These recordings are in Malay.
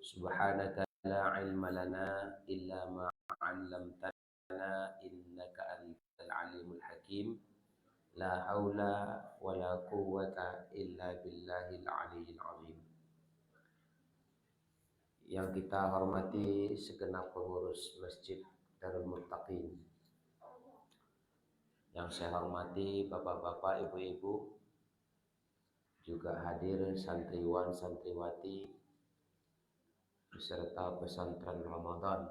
Subhanaka la ilma lana illa ma 'allamtana innaka antal alimul hakim. La haula wa la quwwata illa billahil aliyyil azim. Yang kita hormati segenap pengurus Masjid Darul Muttaqin, yang saya hormati bapak-bapak, ibu-ibu, juga hadir santriwan santriwati beserta pesantren Ramadan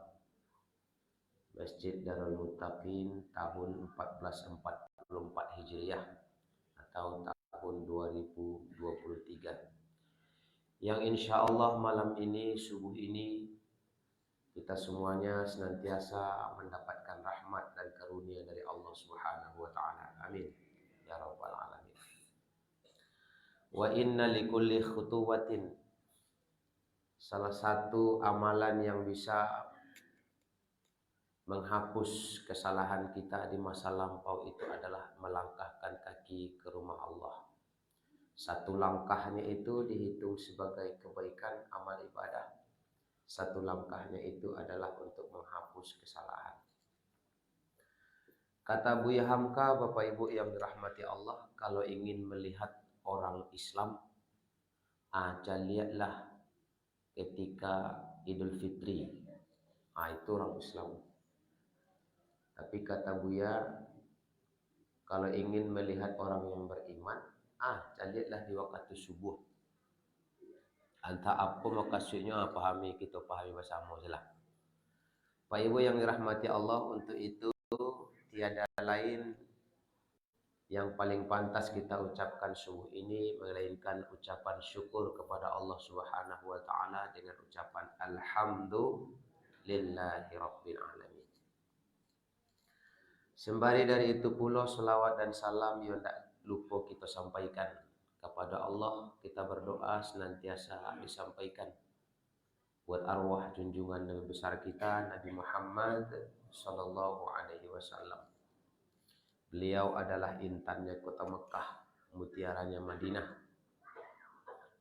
Masjid Darul Muttaqin tahun 1444 Hijriah atau tahun 2023, yang insya Allah malam ini, subuh ini, kita semuanya senantiasa mendapatkan rahmat dan karunia dari Allah Subhanahu wa taala. Amin ya rabbal alamin. Wa inna likulli khutuwatin, salah satu amalan yang bisa menghapus kesalahan kita di masa lampau itu adalah melangkahkan kaki ke rumah Allah. Satu langkahnya itu dihitung sebagai kebaikan amal ibadah. Satu langkahnya itu adalah untuk menghapus kesalahan. Kata Buya Hamka, Bapak Ibu yang dirahmati Allah, kalau ingin melihat orang Islam, lihatlah ketika Idul Fitri. Itu orang Islam. Tapi kata Buya, kalau ingin melihat orang yang beriman, lihatlah di waktu subuh. Entah apa maksudnya, pahami, kita pahami bersama saja. Pak Ibu yang dirahmati Allah, untuk itu tiada lain yang paling pantas kita ucapkan subuh ini melainkan ucapan syukur kepada Allah Subhanahu wa taala dengan ucapan alhamdulillahi rabbil alamin. Sembari dari itu pula selawat dan salam yang tak lupa kita sampaikan kepada Allah. Kita berdoa senantiasa disampaikan buat arwah junjungan Nabi besar kita Nabi Muhammad sallallahu alaihi wasallam. Beliau adalah intannya kota Mekah, mutiaranya Madinah,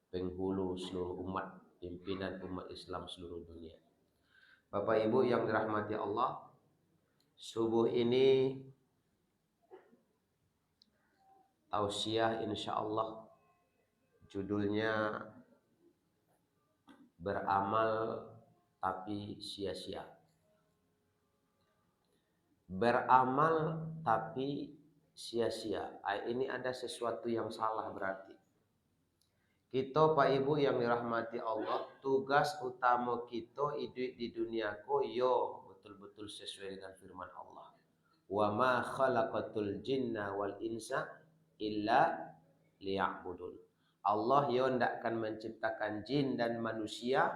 penghulu seluruh umat, pimpinan umat Islam seluruh dunia. Bapak Ibu yang dirahmati Allah, subuh ini tausiah insyaallah judulnya beramal tapi sia-sia. Beramal tapi sia-sia. Ini ada sesuatu yang salah berarti. Kita Pak Ibu yang dirahmati Allah, tugas utama kita hidup di dunia yo betul-betul sesuai dengan firman Allah. Wa ma khalaqatul jinna wal insa illa liya'budun. Allah ndak akan menciptakan jin dan manusia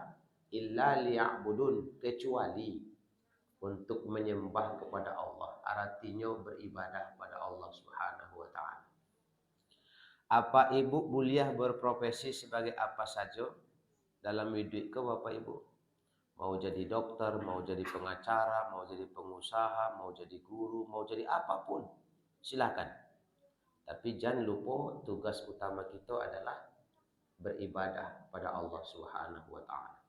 illa liya'budun, kecuali untuk menyembah kepada Allah. Artinya beribadah kepada Allah Subhanahu wa taala. Apa Ibu boleh berprofesi sebagai apa saja dalam hidup ke Bapak Ibu? Mau jadi dokter, mau jadi pengacara, mau jadi pengusaha, mau jadi guru, mau jadi apapun, silakan. Tapi jangan lupa tugas utama kita adalah beribadah pada Allah Subhanahu wa taala.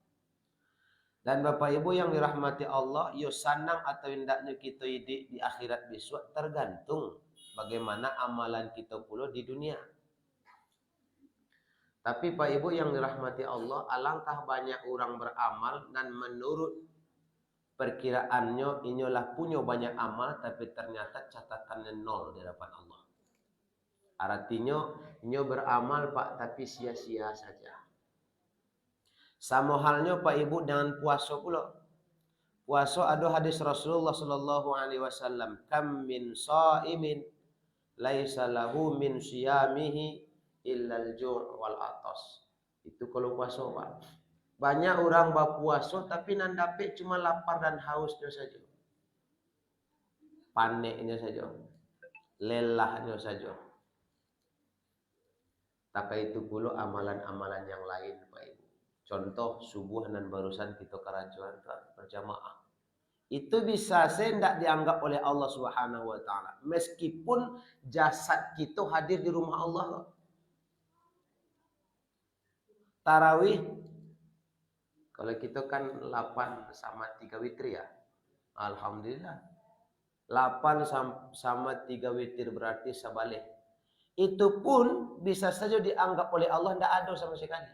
Dan Bapak Ibu yang dirahmati Allah, sanang atau hendaknya kita hidup di akhirat besok tergantung bagaimana amalan kita pula di dunia. Tapi Pak Ibu yang dirahmati Allah, alangkah banyak orang beramal dan menurut perkiraannya inilah punya banyak amal, tapi ternyata catatannya nol di hadapan Allah. Artinya nyo beramal Pak, tapi sia-sia saja. Sama halnya Pak Ibu dengan puasa pula. Puasa ada hadis Rasulullah sallallahu alaihi wasallam, kam min shaimin laisa lahu min siyamihi illa al-ju' wal atas. Itu kalau puasa Pak. Banyak orang berpuasa tapi nan dapat cuma lapar dan hausnya saja. Paneknya saja. Lelahnya saja. Tak itu pula amalan-amalan yang lain Pak Ibu. Contoh subuh dan barusan kita kerajuan berjamaah. Itu bisa tidak dianggap oleh Allah Subhanahu wa taala. Meskipun jasad kita hadir di rumah Allah. Tarawih Kalau kita kan 8 sama 3 witir ya. Alhamdulillah. 8 sama 3 witir berarti sabalik. Itu pun bisa saja dianggap oleh Allah tidak ada sama sekali.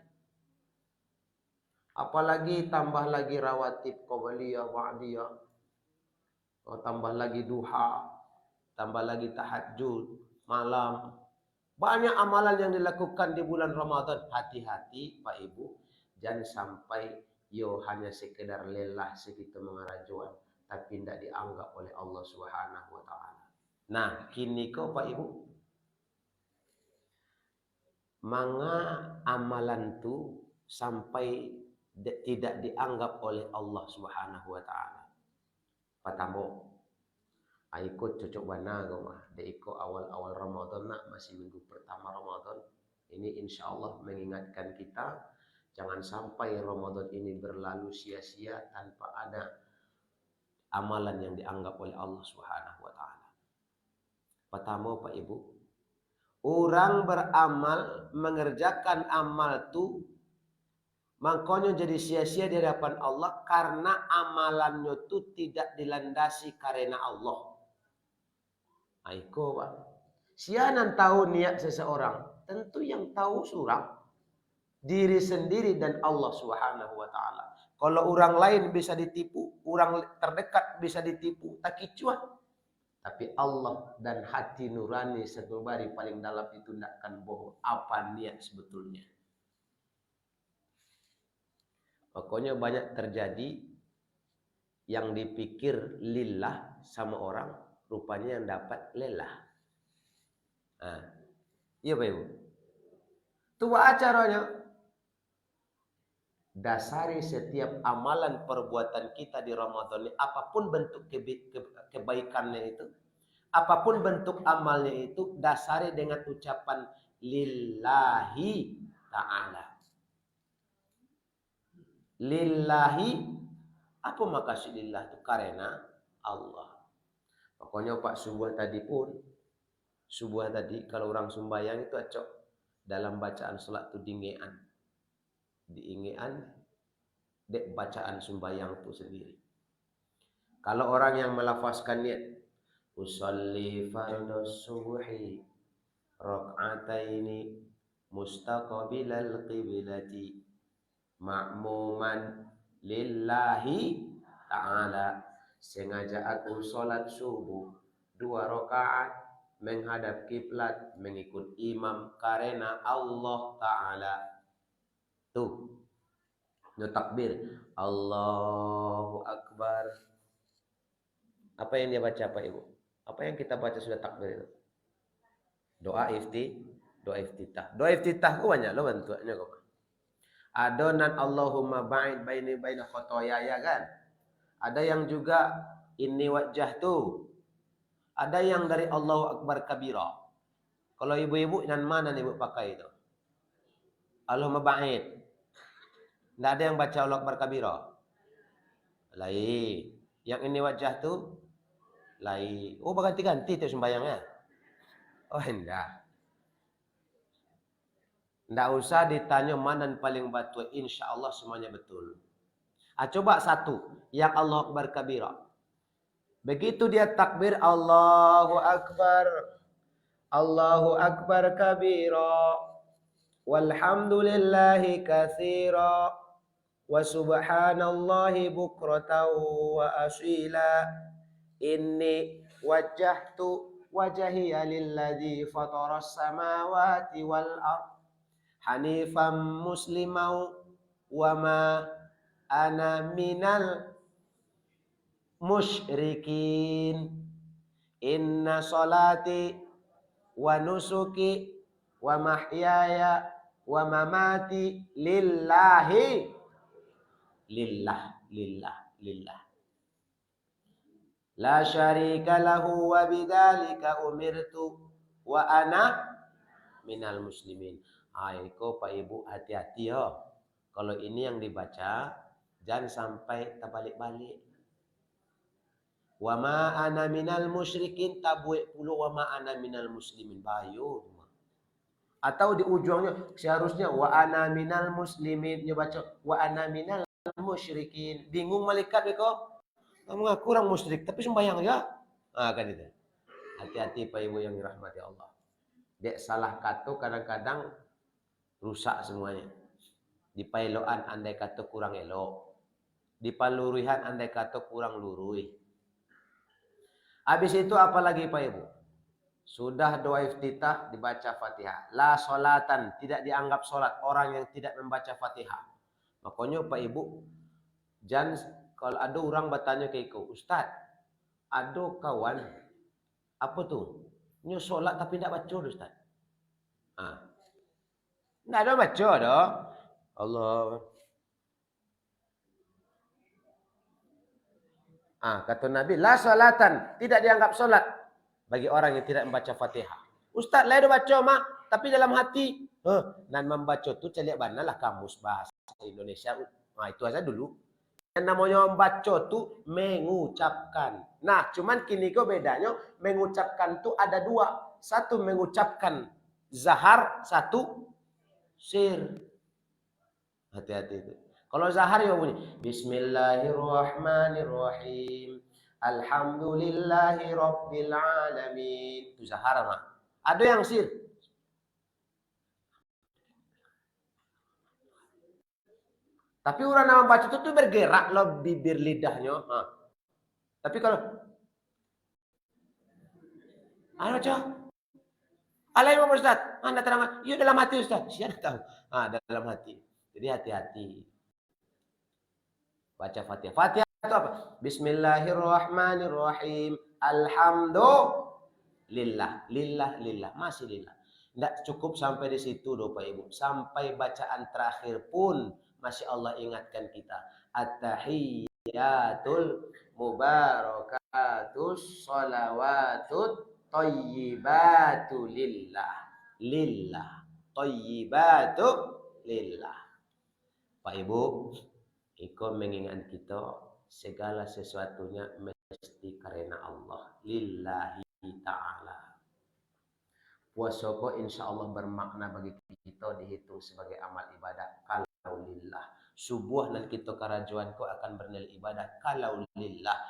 Apalagi tambah lagi rawatib qabliyah, ba'diyah. Tambah lagi duha, tambah lagi tahajud, malam. Banyak amalan yang dilakukan di bulan Ramadan. Hati-hati Pak Ibu, jangan sampai yo hanya sekedar lelah segitu mengarajuan, tapi tidak dianggap oleh Allah Subhanahu wa taala. Nah, kini kau Pak Ibu, manga amalan tu sampai tidak dianggap oleh Allah Subhanahu wa taala. Patamo. Ikut cocok bana kau mah. Ikut awal-awal Ramadan nak, masih minggu pertama Ramadan. Ini insya Allah mengingatkan kita jangan sampai Ramadan ini berlalu sia-sia tanpa ada amalan yang dianggap oleh Allah Subhanahu wa taala. Pertama Pak Ibu, orang beramal mengerjakan amal tu makanya jadi sia-sia di hadapan Allah karena amalannya tu tidak dilandasi karena Allah. Aiko Pak. Sianan tahu niat seseorang. Tentu yang tahu surang diri sendiri dan Allah Subhanahu wa taala. Kalau orang lain bisa ditipu, orang terdekat bisa ditipu, tak kicuan. Tapi Allah dan hati nurani sanubari paling dalam itu tidak akan bohong. Apa niat sebetulnya? Pokoknya banyak terjadi yang dipikir lillah sama orang, rupanya yang dapat lelah. Nah, iya Pak Ibu. Tua acaranya. Dasari setiap amalan perbuatan kita di Ramadan ini, apapun bentuk kebaikannya itu, apapun bentuk amalnya itu, dasari dengan ucapan lillahi ta'ala. Lillahi, apa maksud lillah itu? Karena Allah. Pokoknya Pak subuh tadi pun, subuh tadi kalau orang sembahyang itu acok dalam bacaan salat itu dingean. Diingean dek bacaan sembahyang itu sendiri. Kalau orang yang melafazkan niat usolli fardhus subuhi rak'ataini mustaqbilal qiblati ma'muman lillahi ta'ala, sengaja aku sholat subuh 2 rakaat menghadap kiblat mengikut imam karena Allah Ta'ala. Tuh, takbir Allahu Akbar. Apa yang dia baca Pak Ibu? Apa yang kita baca sudah takbir itu? Doa iftitah. Doa iftitah ku banyak lo bentuknya kok. Adonan Allahumma ba'id baini baina khotoyaya kan. Ada yang juga inni wajjahtu. Ada yang dari Allahu Akbar kabira. Kalau ibu-ibu yang mana nih ibu pakai itu? Allahumma ba'id. Tidak ada yang baca Allah Akbar kabira. Lain. Yang ini wajah tu lain. Oh berganti-ganti tu sembahyangnya. Oh enggak. Tidak usah ditanya mana yang paling betul. Insya Allah semuanya betul. Coba satu. Yang Allah Akbar kabira. Begitu dia takbir Allahu Akbar. Allahu Akbar kabira. Walhamdulillahi katsira. Wa subhanallahi bukratan wa asila. Inni wajjahtu wajhiya lilladzi fataras samawati wal ardh hanifan musliman wa ma ana minal musyrikin. Inna salati wa nusuki wa mahyaya wa mamati lillahi lillah la syarika lahu wa bidzalika umirtu wa ana minal muslimin. Aiko Pak Ibu hati-hati yo. Kalau ini yang dibaca jangan sampai terbalik-balik. Wa ma ana minal musyrikin tabuik puluh wa ma ana minal muslimin bayu. Atau di ujungnya seharusnya wa ana minal muslimin, dia baca wa ana minal musyrikin. Bingung malaikat beko. Kamu ngaku orang musyrik tapi sembahyang ya. Kan itu. Hati-hati Pak Ibu yang dirahmati Allah. Dek salah kata kadang-kadang rusak semuanya. Di pailoan andai kata kurang elok. Di palurihan andai kata kurang lurui. Habis itu apalagi Pak Ibu? Sudah doa iftitah dibaca Fatihah. La solatan, tidak dianggap solat orang yang tidak membaca Fatihah. Makanya Pak Ibu, jangan kalau ada orang bertanya ke iku, Ustaz, ada kawan apa tuh? Nyo solat tapi tidak baca Ustaz. Tidak ada baca dah. Allah. Kata Nabi, la solatan, tidak dianggap solat bagi orang yang tidak membaca Fatihah. Ustaz, lah ada baca mak, tapi dalam hati. Dan membaca itu celiak banalah kamus bahasa Indonesia. Itu aja dulu. Yang namanya membaca itu mengucapkan. Nah, cuman kini kok bedanya mengucapkan itu ada dua. Satu mengucapkan zahar, satu sir. Hati-hati itu. Kalau zahar ya bunyi Bismillahirrahmanirrahim. Alhamdulillahi Rabbil Alamin. Itu zahar mah. Ada yang sir. Tapi orang nama baca itu bergerak loh bibir lidahnya. Tapi kalau halo cok. Alai Pak Ustaz. Anda terang. Iya dalam hati Ustaz. Siapa tahu. Dalam hati. Jadi hati-hati. Baca Fatihah. Fatihah itu apa? Bismillahirrahmanirrahim. Alhamdulillah. Lillah. Masih lillah. Tidak cukup sampai di situ doh Pak Ibu. Sampai bacaan terakhir pun masih Allah ingatkan kita. At-tahiyyatul mubarakatus salawatut thayyibatu lillah. Thayyibatu lillah. Pak Ibu, Iko mengingat kita segala sesuatunya mesti karena Allah. Lillahi ta'ala. Puasa kok insya Allah bermakna bagi kita dihitung sebagai amal ibadah kalau lillah. Subuh dan kita karajuan kok akan bernilai ibadah kalau lillah.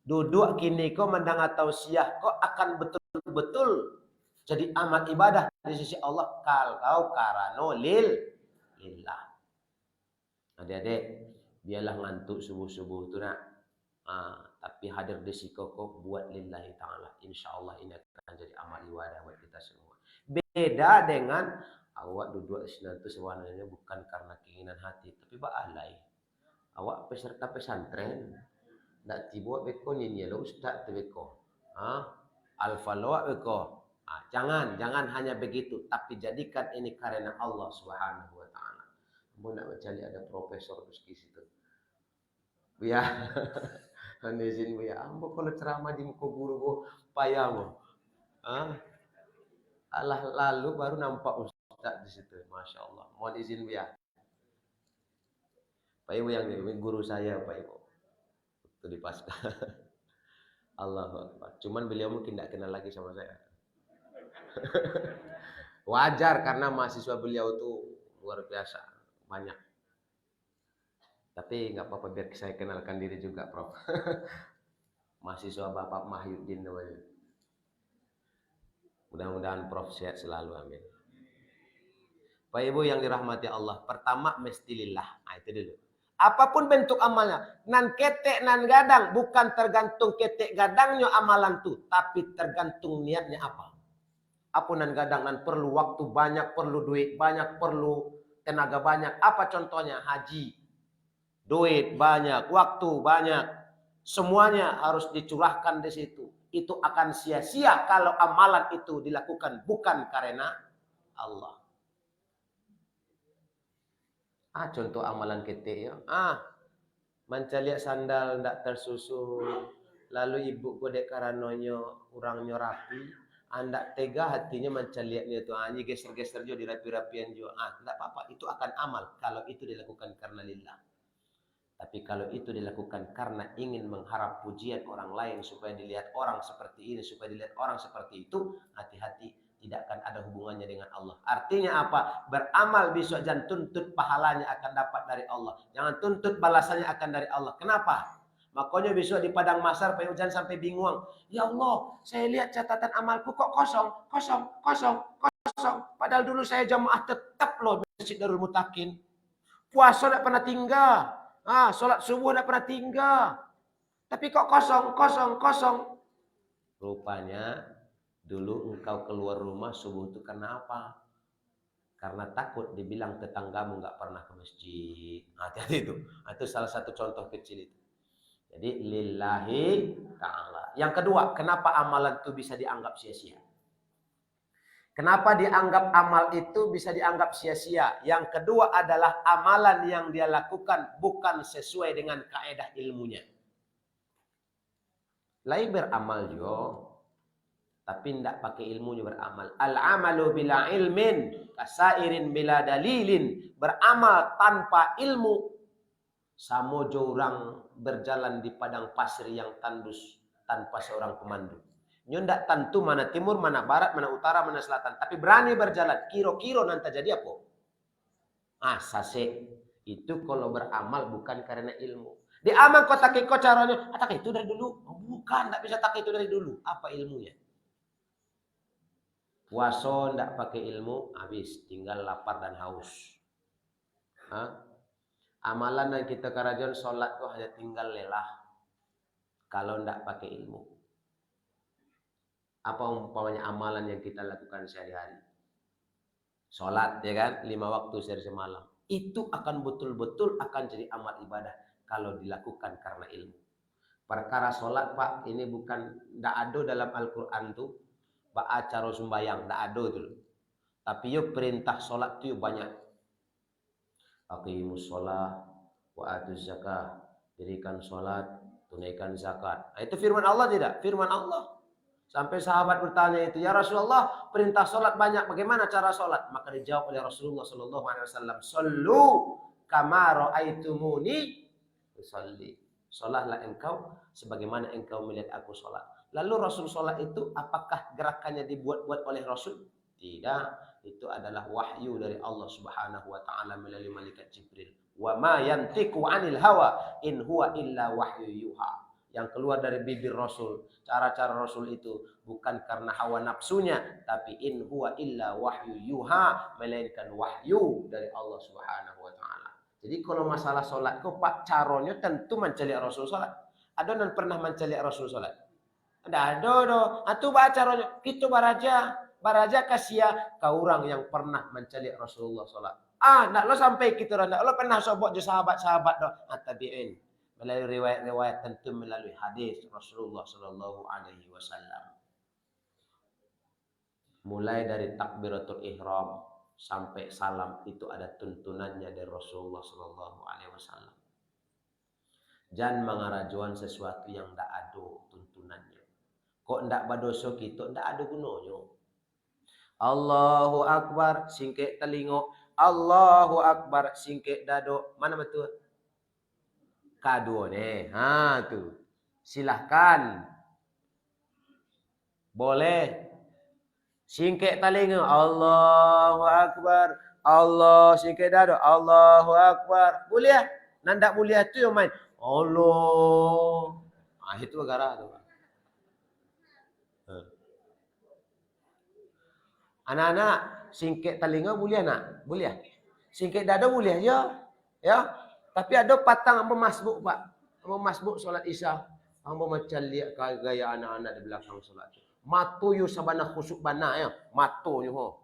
Duduk kini kok mendang atau siah kok akan betul-betul jadi amal ibadah di sisi Allah kalau karano lillah. Adik-adik, biarlah ngantuk subuh-subuh itu nak. Tapi hadir di sikoko buat lillahi ta'ala. Insya Allah ini akan jadi amal ibadah buat kita semua. Beda dengan awak duduk di sini itu sebenarnya bukan karena keinginan hati. Tapi ba'alai. Awak peserta pesantren. Tak tiba beko nyinyir lo ustaz tu beko. Alfa lo beko. Jangan hanya begitu. Tapi jadikan ini karena Allah Subhanahu wa ta'ala. Mau nak mencari ada profesor di situ. Ya, izin ya. Ambo kalau ceramah di muka guru go payah mo. Alah lalu baru nampak ustaz di situ. Masya Allah. Mohon izin ya. Pak Ibu yang guru saya Pak Ibu. Itu di Pasca. Allahu Akbar. Cuman beliau mungkin tidak kenal lagi sama saya. Wajar karena mahasiswa beliau itu luar biasa. Banyak. Tapi nggak apa-apa biar saya kenalkan diri juga, Prof. Mahasiswa Bapak Mahyudin namanya. Mudah-mudahan Prof sehat selalu, amin. Pak Ibu yang dirahmati Allah, pertama mesti lillah. Itu dulu. Apapun bentuk amalnya, nan ketek nan gadang, bukan tergantung ketek gadangnya amalan tuh, tapi tergantung niatnya apa. Apa nan gadang, nan perlu waktu banyak, perlu duit banyak, perlu tenaga banyak. Apa contohnya? Haji. Duit banyak, waktu banyak. Semuanya harus dicurahkan di situ. Itu akan sia-sia kalau amalan itu dilakukan bukan karena Allah. Contoh amalan ketik ya. Mencaliak sandal ndak tersusun. Lalu ibu kodek karanonyo urangnya rapi. Anda tega hatinya mencaliaknya itu. Ini geser-geser juga dirapi-rapian juga. Tidak apa-apa. Itu akan amal. Kalau itu dilakukan karena lillah. Tapi kalau itu dilakukan karena ingin mengharap pujian orang lain. Supaya dilihat orang seperti ini. Supaya dilihat orang seperti itu. Hati-hati. tidak akan ada hubungannya dengan Allah. Artinya apa? Beramal besok jangan tuntut pahalanya akan dapat dari Allah. Jangan tuntut balasannya akan dari Allah. Kenapa? Makanya besok di padang mahsyar Pak Hujan sampai bingung. Ya Allah, saya lihat catatan amalku kok kosong, kosong, kosong, kosong. Padahal dulu saya jamaah tetap loh Masjid Darul Mutakin. Puasa tidak pernah tinggal. Sholat subuh tidak pernah tinggal. Tapi kok kosong, kosong, kosong. Rupanya dulu engkau keluar rumah subuh itu karena apa? Karena takut dibilang tetanggamu nggak pernah ke masjid. Hati-hati itu. Itu salah satu contoh kecil itu. Jadi lillahi ta'ala. Yang kedua, kenapa amalan itu bisa dianggap sia-sia? Kenapa dianggap amal itu bisa dianggap sia-sia? Yang kedua adalah amalan yang dia lakukan bukan sesuai dengan kaedah ilmunya. Lain beramal jo, tapi tidak pakai ilmunya beramal. Al-amalu bila ilmin, kasairin bila dalilin. Beramal tanpa ilmu, sama orang berjalan di padang pasir yang tandus tanpa seorang pemandu. Nyo ndak tentu mana timur, mana barat, mana utara, mana selatan. Tapi berani berjalan. Kiro-kiro nanti jadi apa? Sase. Itu kalau beramal bukan karena ilmu. Di amal kau tak ikut caranya. Tak itu dari dulu. Bukan, tak bisa tak itu dari dulu. Apa ilmunya? Puasa ndak pakai ilmu, habis. Tinggal lapar dan haus. Amalan yang kita kerajaan sholat tuh hanya tinggal lelah. Kalau ndak pakai ilmu. Apa umpamanya amalan yang kita lakukan sehari-hari? Sholat, ya kan? 5 waktu sehari semalam. Itu akan betul-betul akan jadi amal ibadah kalau dilakukan karena ilmu. Perkara sholat, Pak, ini bukan, ndak ada dalam Al-Quran tuh baca cara sembahyang, ndak ada itu. Tapi yuk perintah sholat tuh banyak. Aqimus sholat wa atuz zakah. Dirikan sholat, tunaikan zakat. Itu firman Allah tidak? Firman Allah. Sampai sahabat bertanya itu, ya Rasulullah, perintah sholat banyak, bagaimana cara sholat? Maka dijawab oleh Rasulullah SAW, Sallu kama ra'aitumuni usalli. Sholatlah engkau sebagaimana engkau melihat aku sholat. Lalu Rasul sholat itu apakah gerakannya dibuat-buat oleh Rasul? Tidak, itu adalah wahyu dari Allah Subhanahu wa taala melalui malaikat Jibril. Wa ma yantiqu 'anil hawa in huwa illa wahyu yuha. Yang keluar dari bibir Rasul, cara-cara Rasul itu bukan karena hawa nafsunya, tapi in huwa illa wahyu yuha, melainkan wahyu dari Allah Subhanahu wa taala. Jadi kalau masalah salat kau pak caranya tentu mencari Rasul salat. Ada yang pernah mencari Rasul salat? Ada do. Atu baca caranya, kita baraja kasia kau orang yang pernah mencari Rasulullah salat. Ndak lo sampai kita ndak lo pernah sobok je sahabat-sahabat do tabi'in. Melalui riwayat-riwayat tentu melalui hadis Rasulullah Sallallahu Alaihi Wasallam. Mulai dari takbiratul ihram sampai salam itu ada tuntunannya dari Rasulullah Sallallahu Alaihi Wasallam. Jangan mengarajuan sesuatu yang tidak ada tuntunannya. Kok tidak badoso kita tidak ada gunanya. Allahu Akbar singkek telingo, Allahu Akbar singkek dado. Mana betul? Kedua nih, tuh. Silahkan. Boleh. Singkek telinga, Allahu Akbar. Allah singkek dada, Allahu Akbar. Boleh? Nandak boleh itu yang main. Allah. Itu gara tuh. Anak-anak, singkek telinga boleh nak? Boleh. Singkek dada boleh ya? Ya. Tapi ada patang hamba masbuk, Pak. Hamba masbuk solat Isya. Hamba macam lihat gaya anak-anak di belakang solat. Matu yu sabana khusuk bana ya. Matu yu ho.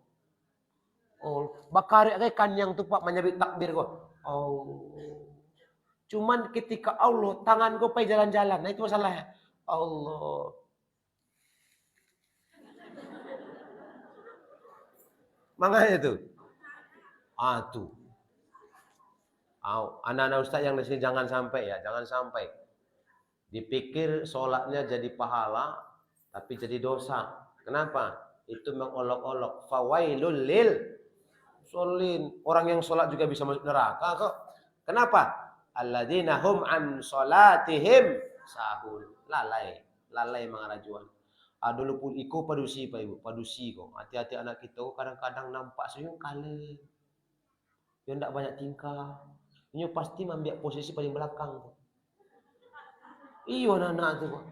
Oh, bakari kan yang tu Pak menyabit takbir ko. Oh. Cuman ketika Allah tangan ko pai jalan-jalan. Nah itu masalahnya. Allah. Makanya itu. Tuh. Anak-anak ustaz yang di sini jangan sampai ya, jangan sampai dipikir sholatnya jadi pahala, tapi jadi dosa. Kenapa? Itu mengolok-olok. Fawailul lil sholin. Orang yang sholat juga bisa masuk neraka kok. Kenapa? Alladzina hum an sholatihim sahun. Lalai mengarajuan. Ada pun iko padusi Pak Ibu, padusi kok. Hati-hati anak kita kadang-kadang nampak senyum kali. Dia enggak banyak tingkah. Ini pasti ambil posisi paling belakang. Iyo anak-anak tu kok.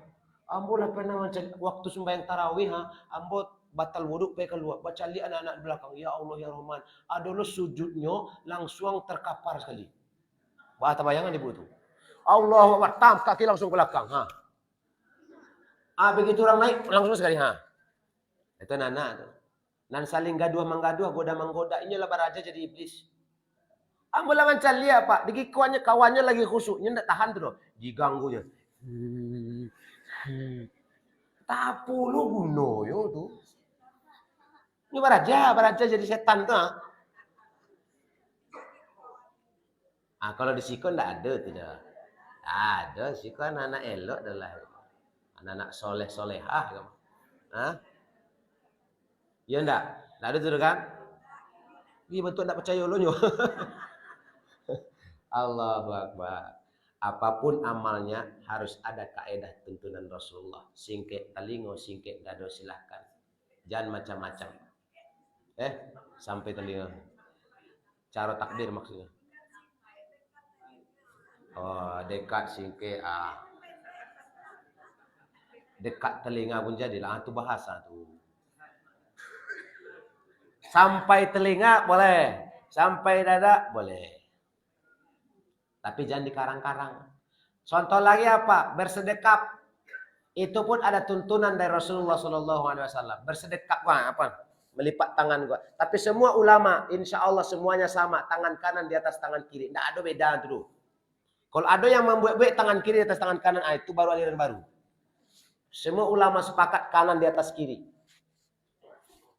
Ambo lah pernah waktu sembahyang tarawih ambo batal wuduk pergi keluar. Baca lihat anak-anak di belakang. Ya Allah ya Rahman. Ada lo sujudnya langsung terkapar sekali. Bahasa bayangan ibu tu. Allahu Akbar, tam kaki langsung ke belakang. Begitu orang naik langsung sekali. Itu anak-anak tu. Dan saling gaduh menggaduh, goda menggoda. Inilah baraja jadi iblis. Ambo lah macam lihat Pak. Digi kawannya lagi khusuk. Dia tak tahan tu doh. Diganggunya. Tak perlu guna yo tu. Ini baraja jadi setan tu. Kalau di Siko enggak ada tu dah. Ada Siko anak-anak elok adalah anak-anak soleh-solehah. Ya enggak? Enggak ada tu kan? Iya betul enggak percaya lo nyo. Allahu Akbar. Apapun amalnya harus ada kaedah tuntunan Rasulullah. Singkek telingo, singkek dado silahkan. Jangan macam-macam. Sampai telinga. Cara takbir maksudnya. Dekat singkek. Dekat telinga pun jadilah. Itu bahasa tu. Sampai telinga boleh. Sampai dada boleh. Tapi jangan dikarang-karang. Contoh lagi apa? Bersedekap. Itu pun ada tuntunan dari Rasulullah SAW. Bersedekap apa? Melipat tangan gua. Tapi semua ulama, insya Allah semuanya sama. Tangan kanan di atas tangan kiri. Tidak ada beda dulu. Kalau ada yang membuat tangan kiri di atas tangan kanan, itu baru aliran baru. Semua ulama sepakat kanan di atas kiri.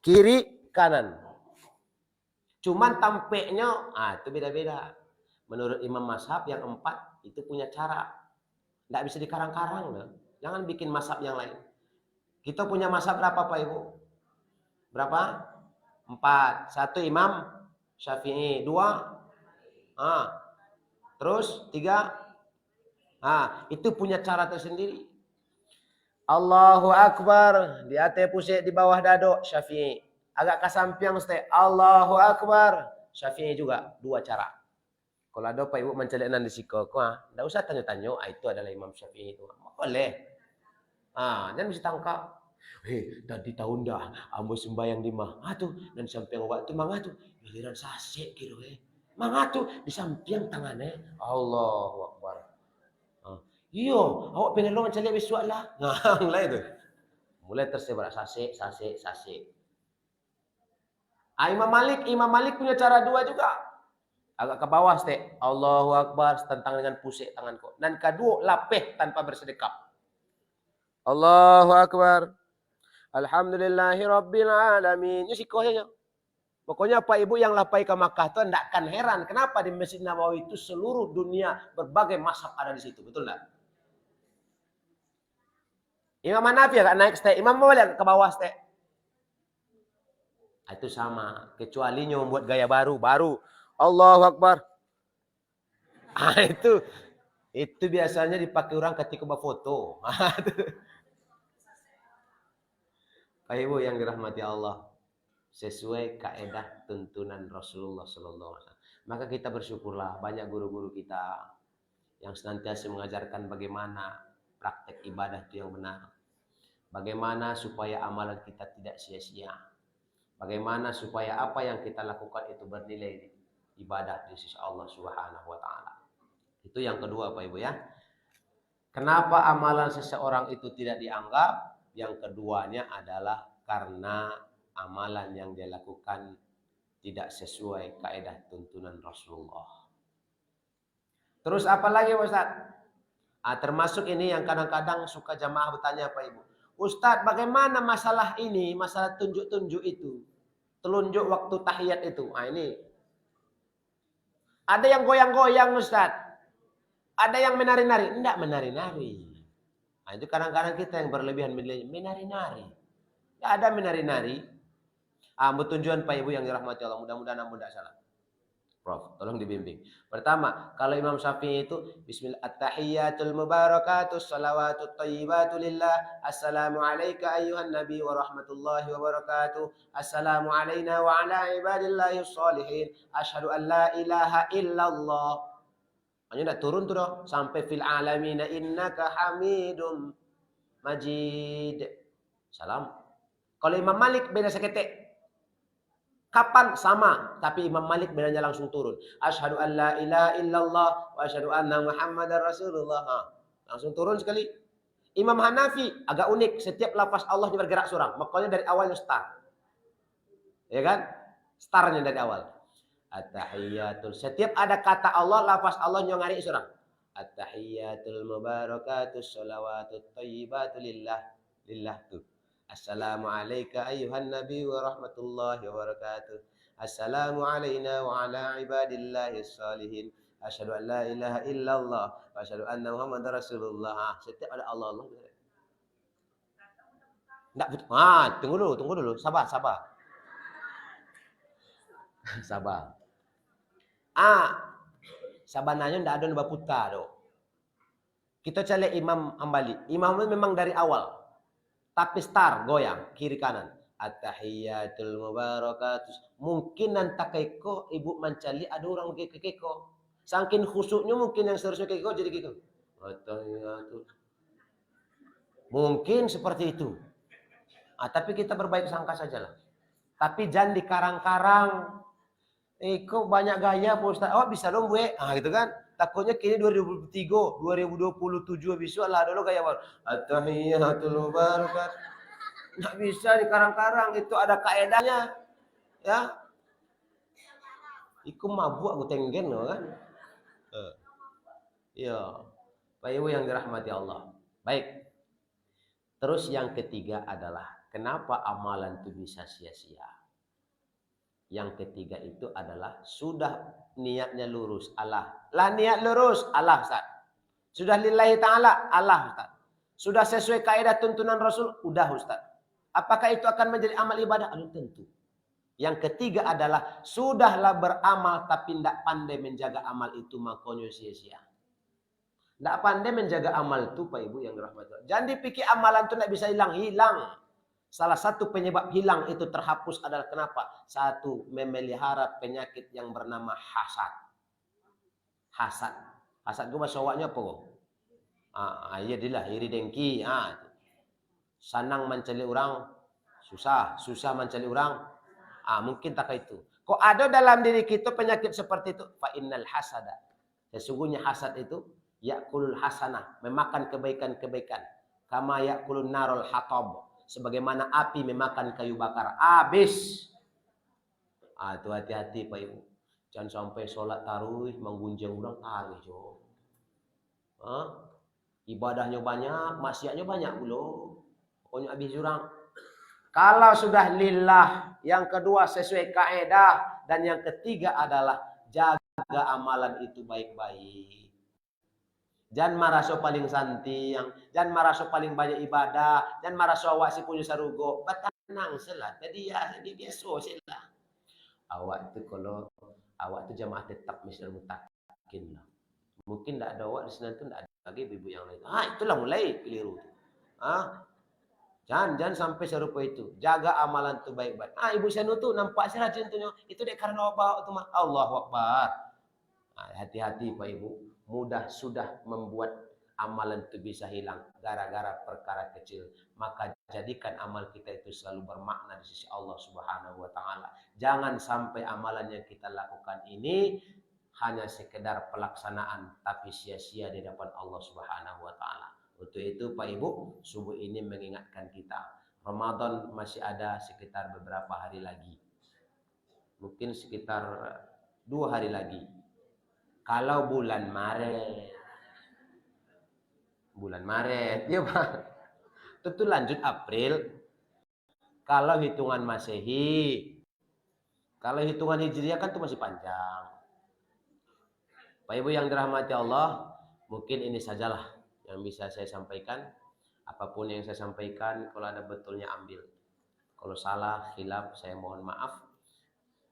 Kiri, kanan. Cuman tampeknya, itu beda-beda. Menurut Imam Mazhab yang 4 itu punya cara. Tidak bisa dikarang-karang. Jangan bikin mazhab yang lain. Kita punya mazhab berapa Pak Ibu? Berapa? 4. 1 Imam Syafi'i. 2. Terus 3. Itu punya cara tersendiri. Allahu Akbar. Di atas pusat di bawah dado Syafi'i. Agak ke samping Ustaz. Allahu Akbar. Syafi'i juga. 2 cara. Kalau ada Pak Ibu mencelenan di Siko, tidak usah tanya-tanya, itu adalah Imam Syafi'i itu. Boleh. Jangan bisa tangkap. Tadi tahun dah, ambo sembayang di mah. Dan samping waktu mangah tu, giliran sasek kira mangah tu di samping tangannya. Allahu Akbar. Iyo, awak pengen lo mencari besok lah. Mulai tu. Mulai tersebar sasek. Imam Malik punya cara 2 juga. Agak ke bawah Ustaz. Allahu Akbar tentang dengan pusik tanganku. Dan kedua lapeh tanpa bersedekap. Allahu Akbar. Alhamdulillahi Rabbil Alamin. Ini sikoh saja. Pokoknya Pak Ibu yang lapai ke Makkah itu tidak akan heran. Kenapa di Masjid Nabawi itu seluruh dunia berbagai mazhab ada di situ. Betul tak? Imam Hanafi agak naik Ustaz. Imam Malik ke bawah Ustaz. Itu sama. Kecuali membuat gaya baru. Allahu Akbar. Itu biasanya dipakai orang ketika berfoto. Pak Ibu yang dirahmati Allah, sesuai kaedah tuntunan Rasulullah SAW. Maka kita bersyukurlah banyak guru-guru kita yang senantiasa mengajarkan bagaimana praktek ibadah itu yang benar. Bagaimana supaya amalan kita tidak sia-sia. Bagaimana supaya apa yang kita lakukan itu bernilai ibadah di sisi Allah Subhanahu wa taala. Itu yang kedua Pak Ibu ya. Kenapa amalan seseorang itu tidak dianggap? Yang keduanya adalah karena amalan yang dia lakukan tidak sesuai kaidah tuntunan Rasulullah. Terus apa lagi Ustaz? Termasuk ini yang kadang-kadang suka jamaah bertanya Pak Ibu. Ustaz, bagaimana masalah ini, masalah tunjuk-tunjuk itu? Telunjuk waktu tahiyat itu. Ini ada yang goyang-goyang Ustaz. Ada yang menari-nari. Tidak menari-nari. Itu kadang-kadang kita yang berlebihan menari-nari. Tidak ada menari-nari. Tujuan Pak Ibu yang dirahmati Allah. Mudah-mudahan tidak salah. Prof, tolong dibimbing. Pertama, kalau Imam Syafi'i itu bismillah at-tahiyyatul mubarakatus shalawatut thayyibatu lillah. Assalamu alayka ayyuhan nabi wa rahmatullahi wa barakatuh. Assalamu alayna wa ala ibadillahi sholihin. Asyhadu an la ilaha illallah. Hanya tidak turun tuh dong sampai fil alamina innaka hamidum majid. Salam. Kalau Imam Malik beda seketik. Kapan sama, tapi Imam Malik bedanya langsung turun. Asyhadu an la ilaha illallah wa asyhadu anna Muhammadar Rasulullah. Langsung turun sekali. Imam Hanafi agak unik, setiap lafaz Allah bergerak seorang. Makanya dari awalnya start. Ya kan? Startnya dari awal. At-tahiyyatul. Setiap ada kata Allah, lafaz Allah nyongari seorang. At-tahiyyatul mubarakatus shalawatut thayyibatu lillah. Lillah tuh. Assalamu alayka ayyuhan nabi wa rahmatullahi wa barakatuh. Assalamu alayna wa ala ibadillahi sholihin. Asyhadu an la ilaha illallah wa asyhadu anna Muhammadar Rasulullah. Setiap ada Allah. Enggak betul. Tunggu dulu. Sabar. Sabar. Sabananya ndak ada nambah putar do. Kita cari Imam Hambali. Imam Hambali memang dari awal. Tapi star goyang kiri kanan. At-tahiyyatul mubarakatus. Mungkin nanti keko ibu mencari ada orang keko. Saking khusyuknya mungkin yang seharusnya keko jadi keko. At-tahiyyatul. Mungkin seperti itu. Tapi kita berbaik sangka sajalah. Tapi jangan dikarang-karang. Kok banyak gaya Pak Ustaz. Oh bisa dong gue. Gitu kan. Takutnya kini 2023, 2027 besok lah dulu gaya baru. At-tahiyyatul mubarakatuh. Nggak bisa dikarang-karang. Itu ada kaedahnya. Ya. Iku mabuk aku tenggen loh kan. Ya. Pak Ibu yang dirahmati Allah. Baik. Terus yang ketiga adalah kenapa amalan itu bisa sia-sia? Yang ketiga itu adalah sudah niatnya lurus Allah. Lah niat lurus Allah Ustaz. Sudah lillahi ta'ala Allah Ustaz. Sudah sesuai kaidah tuntunan Rasul udah Ustaz. Apakah itu akan menjadi amal ibadah? Belum tentu. Yang ketiga adalah sudahlah beramal tapi tidak pandai menjaga amal itu makanya sia-sia. Tidak pandai menjaga amal itu Pak Ibu yang dirahmati Allah. Jangan dipikir amalan itu tidak bisa hilang. Salah satu penyebab hilang itu terhapus adalah kenapa? Satu, memelihara penyakit yang bernama hasad. Hasad itu bahasa Awaknya apa? Iya dilah, iri dengki. Sanang mencari orang, susah mencari orang. Mungkin tak itu. Kok ada dalam diri kita penyakit seperti itu? Fa innal hasada. Sesungguhnya hasad itu yakulul hasanah, memakan kebaikan-kebaikan. Kama yakulun narul hatab. Sebagaimana api memakan kayu bakar. Habis. Itu hati-hati Pak Ibu. Jangan sampai sholat tarawih menggunjing orang tarawih. Ibadahnya banyak, maksiatnya banyak belum. Pokoknya habis orang. Kalau sudah lillah, yang kedua sesuai kaidah, dan yang ketiga adalah jaga amalan itu baik-baik. Jangan maraso paling santiang, jangan maraso paling banyak ibadah, jangan maraso awak si punya sarugo. Tenang selah, jadi biasa selah. Awak itu kalau awak itu jamaah tetap misalnya mutakin lah. Mungkin tidak ada awak di sana itu tidak ada lagi ibu yang lain. Itulah mulai keliru. Jangan sampai serupa itu. Jaga amalan itu baik-baik. Ibu saya tuh nampak sih rajin tuh. Itu dek karena awak itu mah. Allahu Akbar. Hati-hati Pak Ibu. Mudah sudah membuat amalan itu bisa hilang gara-gara perkara kecil. Maka jadikan amal kita itu selalu bermakna di sisi Allah Subhanahu wa taala. Jangan sampai amalan yang kita lakukan ini hanya sekedar pelaksanaan tapi sia-sia di depan Allah Subhanahu wa taala. Untuk itu Pak Ibu, subuh ini mengingatkan kita, Ramadan masih ada sekitar beberapa hari lagi. Mungkin sekitar 2 hari lagi. Kalau bulan Maret, ya Pak. Tentu lanjut April. Kalau hitungan Masehi, kalau hitungan Hijriah kan itu masih panjang. Pak Ibu yang dirahmati Allah, mungkin ini sajalah yang bisa saya sampaikan. Apapun yang saya sampaikan, kalau ada betulnya ambil. Kalau salah, khilaf, saya mohon maaf.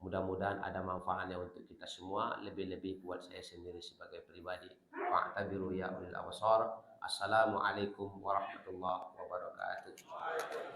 Mudah-mudahan ada manfaatnya untuk kita semua, lebih-lebih buat saya sendiri sebagai pribadi. Fa'tabiru ya ulil absar. Assalamualaikum warahmatullahi wabarakatuh.